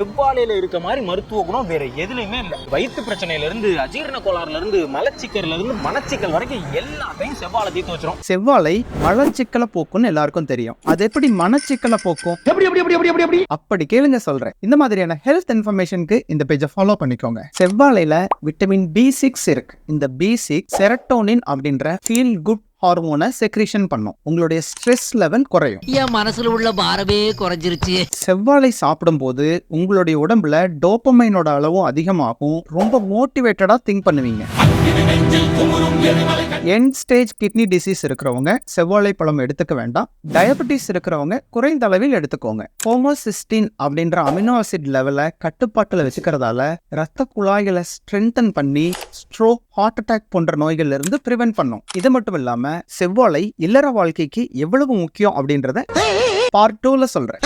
செவ்வாழையில இருக்க மாதிரி மருத்துவ குணம் வேற எதுலையுமே இல்லை. வயிற்று பிரச்சனையில இருந்து, அஜீரண கோளாறுல இருந்து, மலச்சிக்கல்ல இருந்து, மனச்சிக்கல் வரைக்கும் எல்லாத்தையும் செவ்வாழை தீர்த்து வச்சிரும். செவ்வாழை மலச்சிக்கலை போக்கும்னு எல்லாருக்கும் தெரியும். அது எப்படி மனச்சிக்கலை போக்கும்? அப்படி கேளுங்க சொல்றேன். இந்த மாதிரியான ஹெல்த் இன்ஃபர்மேஷனுக்கு இந்த பேஜை ஃபாலோ பண்ணிக்கோங்க. செவ்வாழையில விட்டமின் B6 இருக்கு. இந்த B6 செரட்டோனின் அப்படின்ற ஃபீல் குட் ஹார்மோனை செக்ரீஷன் பண்ணும். உங்களுடைய ஸ்ட்ரெஸ் லெவல் குறையும். என் மனசுல உள்ள பாரமே குறைஞ்சிருச்சு. செவ்வாழை சாப்பிடும் போது உங்களுடைய உடம்புல டோபமைனோட அளவும் அதிகமாகும். ரொம்ப மோட்டிவேட்டடா திங்க் பண்ணுவீங்க. எண்ட் ஸ்டேஜ் கிட்னி டிசீஸ் இருக்கிறவங்க செவ்வாழை பழம் எடுத்துக்க வேண்டாம். டயபெட்டிஸ் இருக்கிறவங்க குறைந்த அளவில் எடுத்துக்கோங்க. ஹோமோசிஸ்டின் அப்படின்ற அமினோ ஆசிட் லெவலை கட்டுப்பாட்டில் வச்சுக்கிறதால ரத்த குழாய்களை ஸ்ட்ரென்தன் பண்ணி ஸ்ட்ரோக், ஹார்ட் அட்டாக் போன்ற நோய்கள்ல இருந்து பிரிவென்ட் பண்ணும். இது மட்டும் இல்லாம செவ்வாழை இல்லற வாழ்க்கைக்கு எவ்வளவு முக்கியம் அப்படின்றத பார்ட் 2ல சொல்றேன்.